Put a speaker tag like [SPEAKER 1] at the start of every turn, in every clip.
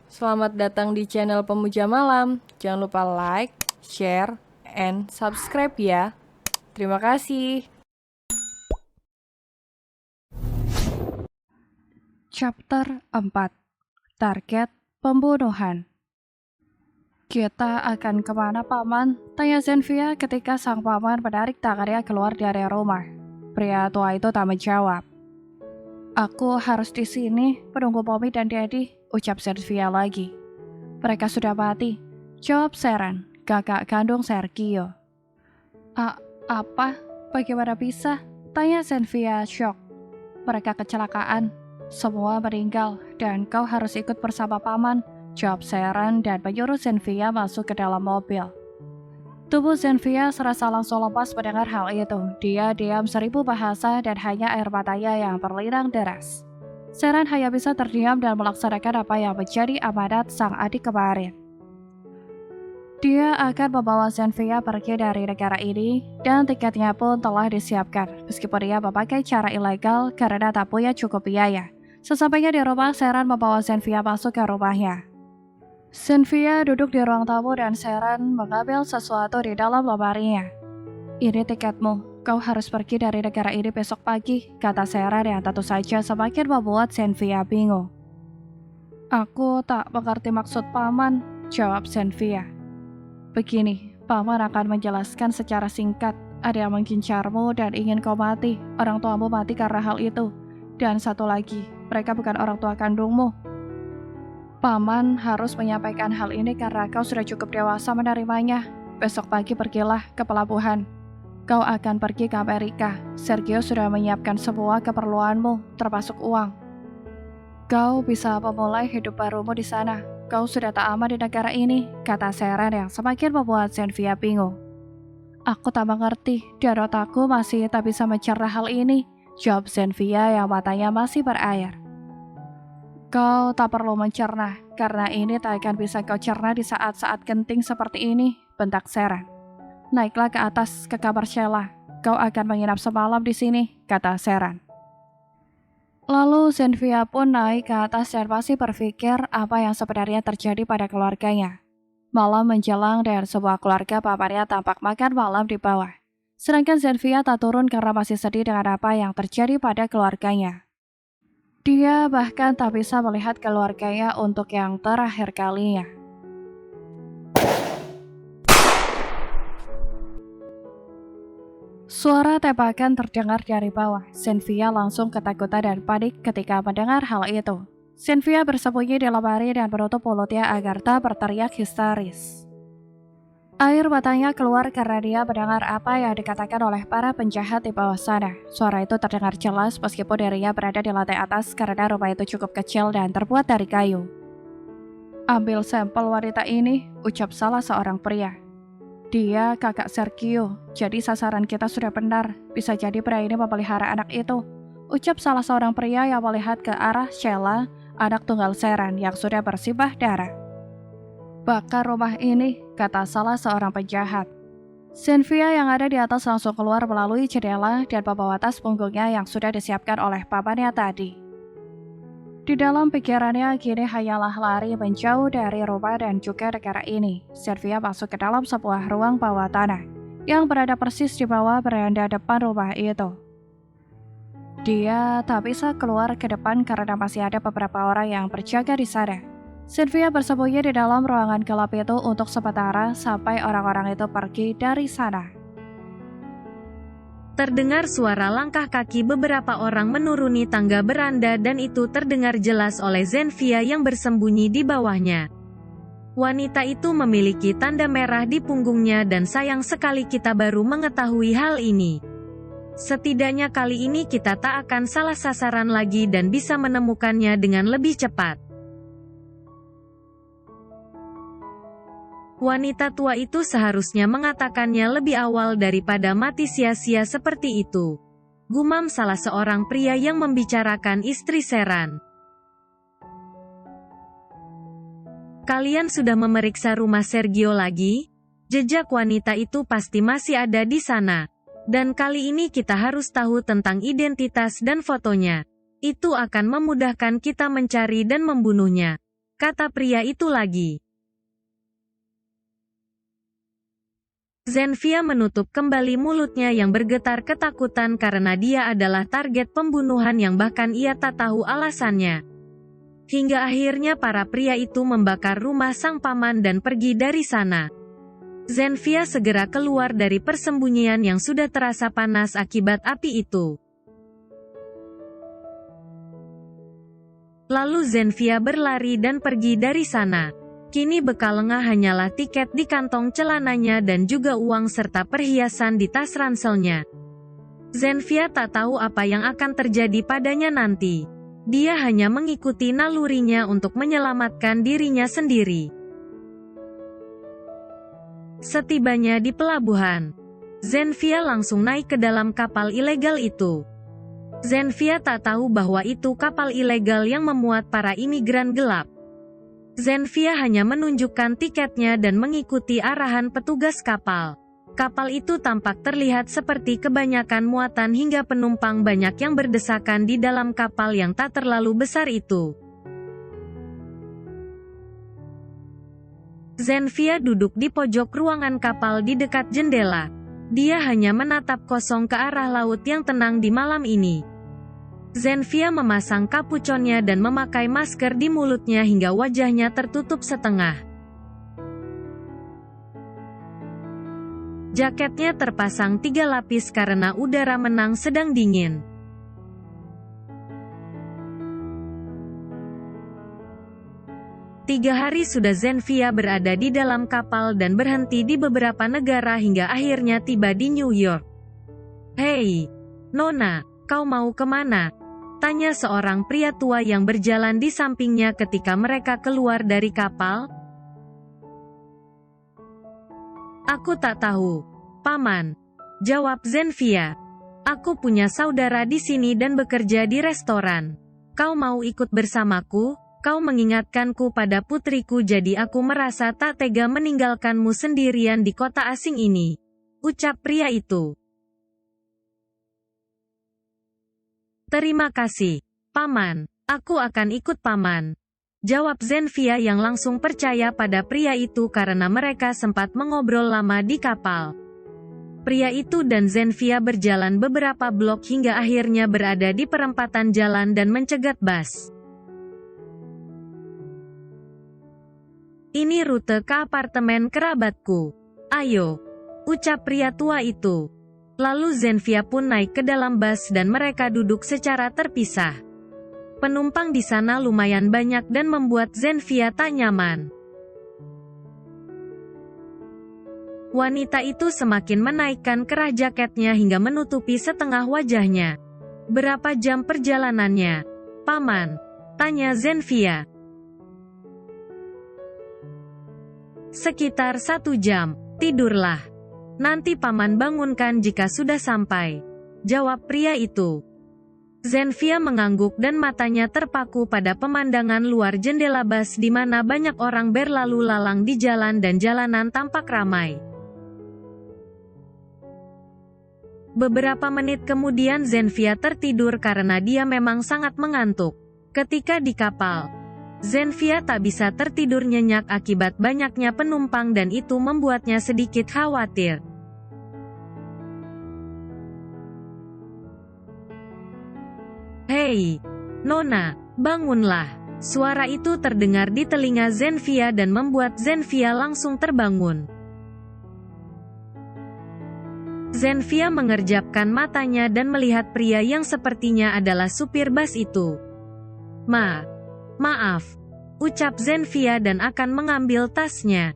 [SPEAKER 1] Selamat datang di channel Pemuja Malam. Jangan lupa like, share, and subscribe ya. Terima kasih.
[SPEAKER 2] Chapter 4. Target Pembunuhan. Kita akan kemana, Paman? Tanya Zenvia ketika sang paman menarik tangannya keluar dari rumah. Pria tua itu tak menjawab. Aku harus di sini, menunggu Mommy dan Daddy, ucap Zenvia lagi. Mereka sudah mati, jawab Seren, kakak kandung Sergio. Apa? Bagaimana bisa? Tanya Zenvia shock. Mereka kecelakaan. Semua meninggal, dan kau harus ikut bersama Paman, jawab Seren dan menyuruh Zenvia masuk ke dalam mobil. Tubuh Zenvia serasa langsung lepas mendengar hal itu. Dia diam 1000 bahasa dan hanya air matanya yang berlinang deras. Seren hanya bisa terdiam dan melaksanakan apa yang menjadi amanat sang adik kemarin. Dia akan membawa Zenvia pergi dari negara ini, dan tiketnya pun telah disiapkan, meskipun dia memakai cara ilegal karena tak punya cukup biaya. Sesampainya di rumah, Seren membawa Zenvia masuk ke rumahnya. Zenvia duduk di ruang tamu dan Seren mengambil sesuatu di dalam lemarinya. Ini tiketmu, kau harus pergi dari negara ini besok pagi, kata Seren yang tentu saja semakin membuat Zenvia bingung. Aku tak mengerti maksud Paman, jawab Zenvia. Begini, Paman akan menjelaskan secara singkat. Ada yang mengincarmu dan ingin kau mati. Orang tuamu mati karena hal itu. Dan satu lagi, mereka bukan orang tua kandungmu. Paman harus menyampaikan hal ini karena kau sudah cukup dewasa menerimanya. Besok pagi pergilah ke pelabuhan. Kau akan pergi ke Amerika. Sergio sudah menyiapkan semua keperluanmu, termasuk uang. Kau bisa memulai hidup barumu di sana. Kau sudah tak aman di negara ini, kata Seren yang semakin membuat Zenvia bingung. Aku tak mengerti, dan otakku masih tak bisa mencerna hal ini, jawab Zenvia yang matanya masih berair. Kau tak perlu mencerna, karena ini tak akan bisa kau cerna di saat-saat genting seperti ini, bentak Seren. Naiklah ke atas, ke kamar Sheila. Kau akan menginap semalam di sini, kata Seren. Lalu Zenvia pun naik ke atas dan masih berpikir apa yang sebenarnya terjadi pada keluarganya. Malam menjelang dan sebuah keluarga pamannya tampak makan malam di bawah. Sedangkan Zenvia tak turun karena masih sedih dengan apa yang terjadi pada keluarganya. Dia bahkan tak bisa melihat keluarganya untuk yang terakhir kalinya. Suara tembakan terdengar dari bawah. Zenvia langsung ketakutan dan panik ketika mendengar hal itu. Zenvia bersembunyi di lemari dan menutup mulutnya agar tak berteriak histeris. Air matanya keluar karena dia mendengar apa yang dikatakan oleh para penjahat di bawah sana. Suara itu terdengar jelas meskipun dirinya berada di lantai atas karena rumah itu cukup kecil dan terbuat dari kayu. Ambil sampel wanita ini, ucap salah seorang pria. Dia kakak Sergio, jadi sasaran kita sudah benar. Bisa jadi pria ini memelihara anak itu, ucap salah seorang pria yang melihat ke arah Sheila, anak tunggal Seren yang sudah bersimbah darah. Bakar rumah ini, kata salah seorang penjahat. Zenvia yang ada di atas langsung keluar melalui jendela dan membawa tas punggungnya yang sudah disiapkan oleh pamannya tadi. Di dalam pikirannya kini hanyalah lari menjauh dari rumah dan juga negara ini. Zenvia masuk ke dalam sebuah ruang bawah tanah yang berada persis di bawah beranda depan rumah itu. Dia tak bisa keluar ke depan karena masih ada beberapa orang yang berjaga di sana. Zenvia bersembunyi di dalam ruangan gelap itu untuk sementara sampai orang-orang itu pergi dari sana.
[SPEAKER 3] Terdengar suara langkah kaki beberapa orang menuruni tangga beranda dan itu terdengar jelas oleh Zenvia yang bersembunyi di bawahnya. Wanita itu memiliki tanda merah di punggungnya dan sayang sekali kita baru mengetahui hal ini. Setidaknya kali ini kita tak akan salah sasaran lagi dan bisa menemukannya dengan lebih cepat. Wanita tua itu seharusnya mengatakannya lebih awal daripada mati sia-sia seperti itu. Gumam salah seorang pria yang membicarakan istri Seren. Kalian sudah memeriksa rumah Sergio lagi? Jejak wanita itu pasti masih ada di sana. Dan kali ini kita harus tahu tentang identitas dan fotonya. Itu akan memudahkan kita mencari dan membunuhnya. kata pria itu lagi. Zenfia menutup kembali mulutnya yang bergetar ketakutan karena dia adalah target pembunuhan yang bahkan ia tak tahu alasannya. Hingga akhirnya para pria itu membakar rumah sang paman dan pergi dari sana. Zenfia segera keluar dari persembunyian yang sudah terasa panas akibat api itu. Lalu Zenfia berlari dan pergi dari sana. Kini bekal lengah hanyalah tiket di kantong celananya dan juga uang serta perhiasan di tas ranselnya. Zenfia tak tahu apa yang akan terjadi padanya nanti. Dia hanya mengikuti nalurinya untuk menyelamatkan dirinya sendiri. Setibanya di pelabuhan, Zenfia langsung naik ke dalam kapal ilegal itu. Zenfia tak tahu bahwa itu kapal ilegal yang memuat para imigran gelap. Zenfia hanya menunjukkan tiketnya dan mengikuti arahan petugas kapal. Kapal itu tampak terlihat seperti kebanyakan muatan hingga penumpang banyak yang berdesakan di dalam kapal yang tak terlalu besar itu. Zenfia duduk di pojok ruangan kapal di dekat jendela. Dia hanya menatap kosong ke arah laut yang tenang di malam ini. Zenfia memasang kapuconnya dan memakai masker di mulutnya hingga wajahnya tertutup setengah. Jaketnya terpasang 3 lapis karena udara menang sedang dingin. Tiga hari sudah Zenfia berada di dalam kapal dan berhenti di beberapa negara hingga akhirnya tiba di New York. "Hei, Nona, kau mau kemana?" tanya seorang pria tua yang berjalan di sampingnya ketika mereka keluar dari kapal. "Aku tak tahu, Paman," jawab Zenfia. "Aku punya saudara di sini dan bekerja di restoran. Kau mau ikut bersamaku? Kau mengingatkanku pada putriku jadi aku merasa tak tega meninggalkanmu sendirian di kota asing ini," ucap pria itu. "Terima kasih, Paman. Aku akan ikut Paman," jawab Zenfia yang langsung percaya pada pria itu karena mereka sempat mengobrol lama di kapal. Pria itu dan Zenfia berjalan beberapa blok hingga akhirnya berada di perempatan jalan dan mencegat bus. "Ini rute ke apartemen kerabatku. Ayo," ucap pria tua itu. Lalu Zenfia pun naik ke dalam bus dan mereka duduk secara terpisah. Penumpang di sana lumayan banyak dan membuat Zenfia tak nyaman. Wanita itu semakin menaikkan kerah jaketnya hingga menutupi setengah wajahnya. "Berapa jam perjalanannya, Paman?" tanya Zenfia. "Sekitar 1 jam, tidurlah. Nanti Paman bangunkan jika sudah sampai," jawab pria itu. Zenfia mengangguk dan matanya terpaku pada pemandangan luar jendela bus di mana banyak orang berlalu lalang di jalan dan jalanan tampak ramai. Beberapa menit kemudian Zenfia tertidur karena dia memang sangat mengantuk. Ketika di kapal, Zenfia tak bisa tertidur nyenyak akibat banyaknya penumpang dan itu membuatnya sedikit khawatir. "Hei, Nona, bangunlah." Suara itu terdengar di telinga Zenfia dan membuat Zenfia langsung terbangun. Zenfia mengerjapkan matanya dan melihat pria yang sepertinya adalah supir bus itu. Maaf," ucap Zenfia dan akan mengambil tasnya.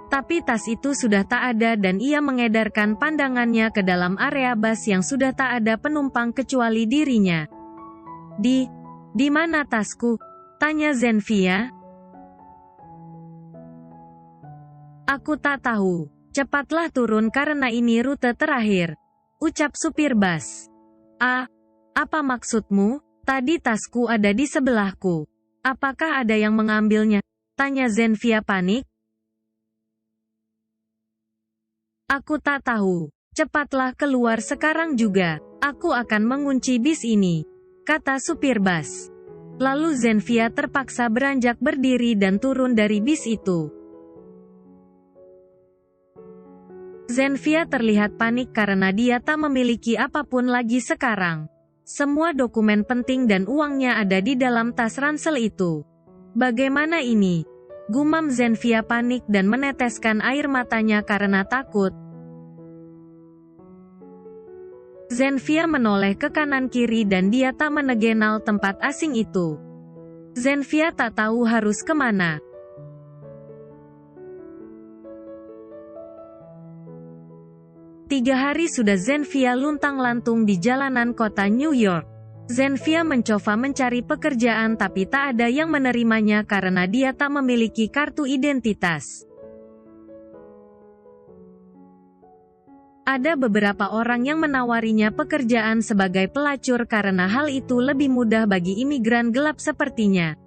[SPEAKER 3] Tapi tas itu sudah tak ada dan ia mengedarkan pandangannya ke dalam area bus yang sudah tak ada penumpang kecuali dirinya. Di mana tasku?" tanya Zenfia. "Aku tak tahu. Cepatlah turun karena ini rute terakhir," ucap supir bus. Apa maksudmu? Tadi tasku ada di sebelahku. Apakah ada yang mengambilnya?" tanya Zenfia panik. "Aku tak tahu. Cepatlah keluar sekarang juga. Aku akan mengunci bis ini," kata supir bus. Lalu Zenfia terpaksa beranjak berdiri dan turun dari bis itu. Zenfia terlihat panik karena dia tak memiliki apapun lagi sekarang. Semua dokumen penting dan uangnya ada di dalam tas ransel itu. Bagaimana ini? Gumam Zenfia panik dan meneteskan air matanya karena takut. Zenfia menoleh ke kanan kiri dan dia tak mengenal tempat asing itu. Zenfia tak tahu harus kemana. Tiga hari sudah Zenfia luntang-lantung di jalanan kota New York. Zenfia mencoba mencari pekerjaan tapi tak ada yang menerimanya karena dia tak memiliki kartu identitas. Ada beberapa orang yang menawarinya pekerjaan sebagai pelacur karena hal itu lebih mudah bagi imigran gelap sepertinya.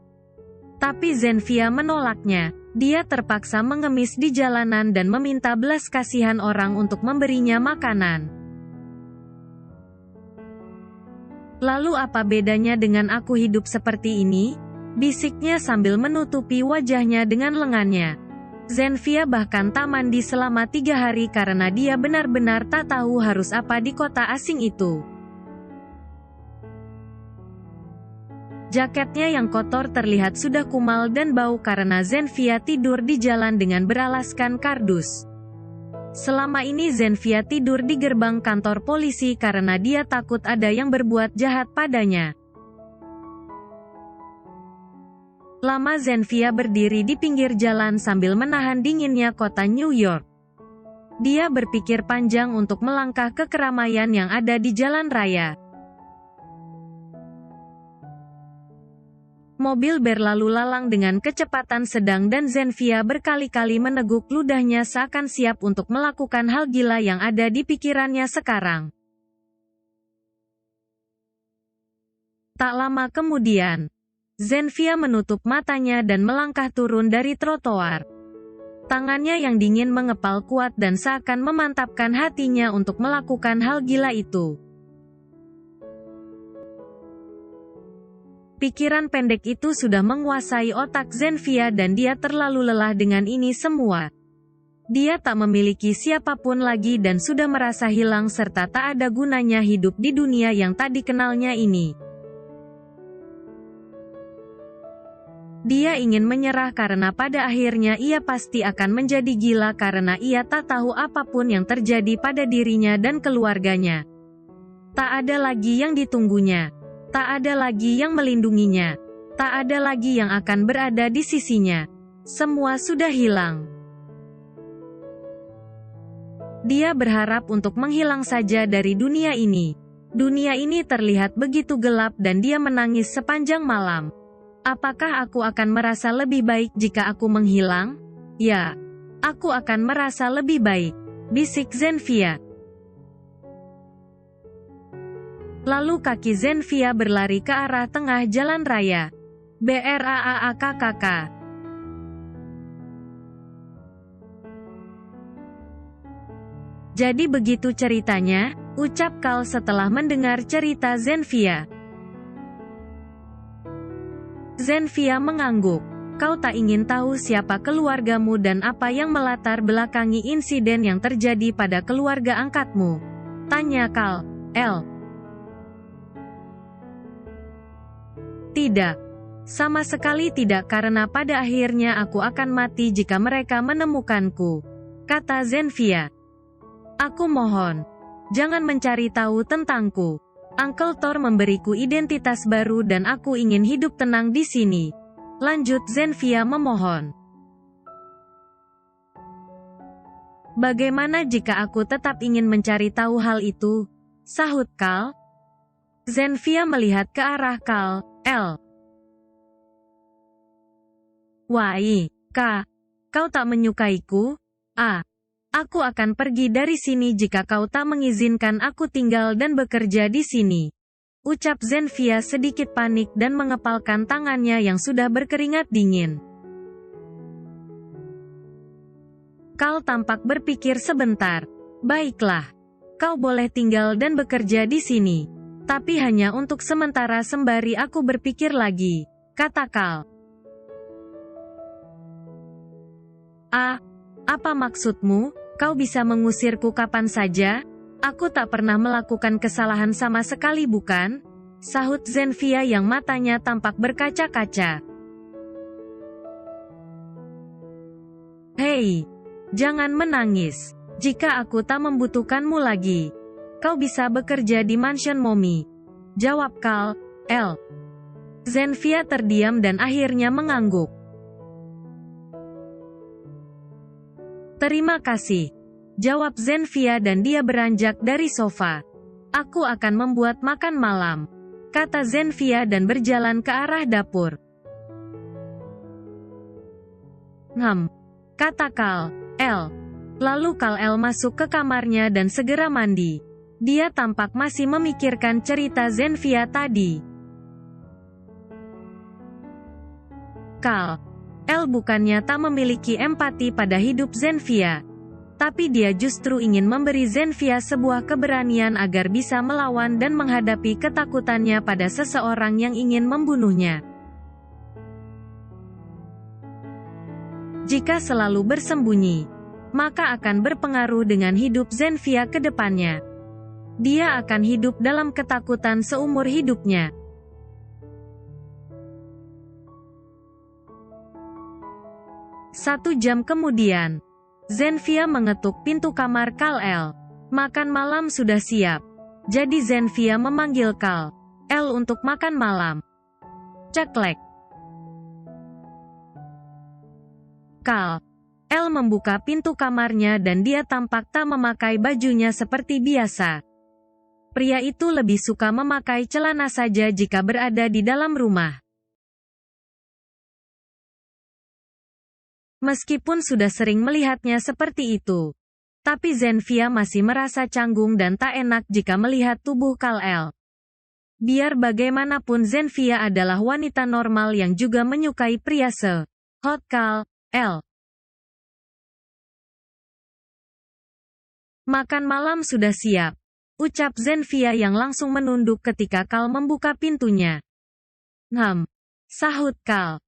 [SPEAKER 3] Tapi Zenfia menolaknya. Dia terpaksa mengemis di jalanan dan meminta belas kasihan orang untuk memberinya makanan. Lalu apa bedanya dengan aku hidup seperti ini? Bisiknya sambil menutupi wajahnya dengan lengannya. Zenfia bahkan tak mandi selama 3 hari karena dia benar-benar tak tahu harus apa di kota asing itu. Jaketnya yang kotor terlihat sudah kumal dan bau karena Zenfia tidur di jalan dengan beralaskan kardus. Selama ini Zenfia tidur di gerbang kantor polisi karena dia takut ada yang berbuat jahat padanya. Lama Zenfia berdiri di pinggir jalan sambil menahan dinginnya kota New York. Dia berpikir panjang untuk melangkah ke keramaian yang ada di jalan raya. Mobil berlalu lalang dengan kecepatan sedang dan Zenfia berkali-kali meneguk ludahnya seakan siap untuk melakukan hal gila yang ada di pikirannya sekarang. Tak lama kemudian, Zenfia menutup matanya dan melangkah turun dari trotoar. Tangannya yang dingin mengepal kuat dan seakan memantapkan hatinya untuk melakukan hal gila itu. Pikiran pendek itu sudah menguasai otak Zenfia dan dia terlalu lelah dengan ini semua. Dia tak memiliki siapapun lagi dan sudah merasa hilang serta tak ada gunanya hidup di dunia yang tak dikenalnya ini. Dia ingin menyerah karena pada akhirnya ia pasti akan menjadi gila karena ia tak tahu apapun yang terjadi pada dirinya dan keluarganya. Tak ada lagi yang ditunggunya. Tak ada lagi yang melindunginya. Tak ada lagi yang akan berada di sisinya. Semua sudah hilang. Dia berharap untuk menghilang saja dari dunia ini. Dunia ini terlihat begitu gelap dan dia menangis sepanjang malam. Apakah aku akan merasa lebih baik jika aku menghilang? Ya, aku akan merasa lebih baik, bisik Zenfia. Lalu kaki Zenfia berlari ke arah tengah jalan raya. BRAAAKKK. Jadi begitu ceritanya, ucap Carl setelah mendengar cerita Zenfia. Zenfia mengangguk. Kau tak ingin tahu siapa keluargamu dan apa yang melatar belakangi insiden yang terjadi pada keluarga angkatmu? Tanya Carl. Tidak. Sama sekali tidak karena pada akhirnya aku akan mati jika mereka menemukanku. Kata Zenfia. Aku mohon. Jangan mencari tahu tentangku. Uncle Thor memberiku identitas baru dan aku ingin hidup tenang di sini. Lanjut Zenfia memohon. Bagaimana jika aku tetap ingin mencari tahu hal itu? Sahut Carl. Zenfia melihat ke arah Carl. Wai, kau tak menyukaiku? Aku akan pergi dari sini jika kau tak mengizinkan aku tinggal dan bekerja di sini. Ucap Zenfia sedikit panik dan mengepalkan tangannya yang sudah berkeringat dingin. Carl tampak berpikir sebentar. Baiklah. Kau boleh tinggal dan bekerja di sini. Tapi hanya untuk sementara sembari aku berpikir lagi, kata Kal. Apa maksudmu? Kau bisa mengusirku kapan saja? Aku tak pernah melakukan kesalahan sama sekali bukan? Sahut Zenfia yang matanya tampak berkaca-kaca. Hei, jangan menangis. Jika aku tak membutuhkanmu lagi, kau bisa bekerja di mansion Momi. Jawab Kal. Zenfia terdiam dan akhirnya mengangguk. Terima kasih. Jawab Zenfia dan dia beranjak dari sofa. Aku akan membuat makan malam, kata Zenfia dan berjalan ke arah dapur. Kata Kal. Lalu Kal masuk ke kamarnya dan segera mandi. Dia tampak masih memikirkan cerita Zenfia tadi. Kal. Bukannya tak memiliki empati pada hidup Zenfia. Tapi dia justru ingin memberi Zenfia sebuah keberanian agar bisa melawan dan menghadapi ketakutannya pada seseorang yang ingin membunuhnya. Jika selalu bersembunyi, maka akan berpengaruh dengan hidup Zenfia ke depannya. Dia akan hidup dalam ketakutan seumur hidupnya. Satu jam kemudian, Zenfia mengetuk pintu kamar Kal. Makan malam sudah siap. Jadi Zenfia memanggil Kal untuk makan malam. Ceklek. Kal membuka pintu kamarnya dan dia tampak tak memakai bajunya seperti biasa. Pria itu lebih suka memakai celana saja jika berada di dalam rumah. Meskipun sudah sering melihatnya seperti itu, tapi Zenfia masih merasa canggung dan tak enak jika melihat tubuh Kal. Biar bagaimanapun Zenfia adalah wanita normal yang juga menyukai pria se-hot Kal. Makan malam sudah siap, ucap Zenfia yang langsung menunduk ketika Kal membuka pintunya. Sahut Kal.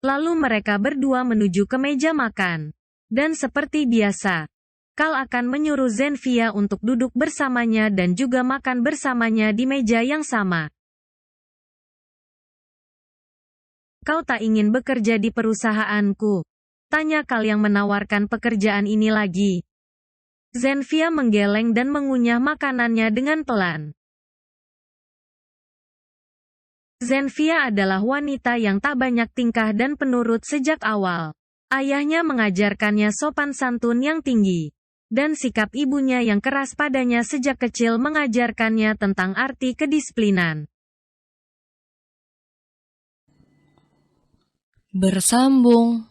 [SPEAKER 3] Lalu mereka berdua menuju ke meja makan. Dan seperti biasa, Kal akan menyuruh Zenfia untuk duduk bersamanya dan juga makan bersamanya di meja yang sama. Kau tak ingin bekerja di perusahaanku? Tanya Kal yang menawarkan pekerjaan ini lagi. Zenfia menggeleng dan mengunyah makanannya dengan pelan. Zenfia adalah wanita yang tak banyak tingkah dan penurut sejak awal. Ayahnya mengajarkannya sopan santun yang tinggi. Dan sikap ibunya yang keras padanya sejak kecil mengajarkannya tentang arti kedisiplinan.
[SPEAKER 1] Bersambung.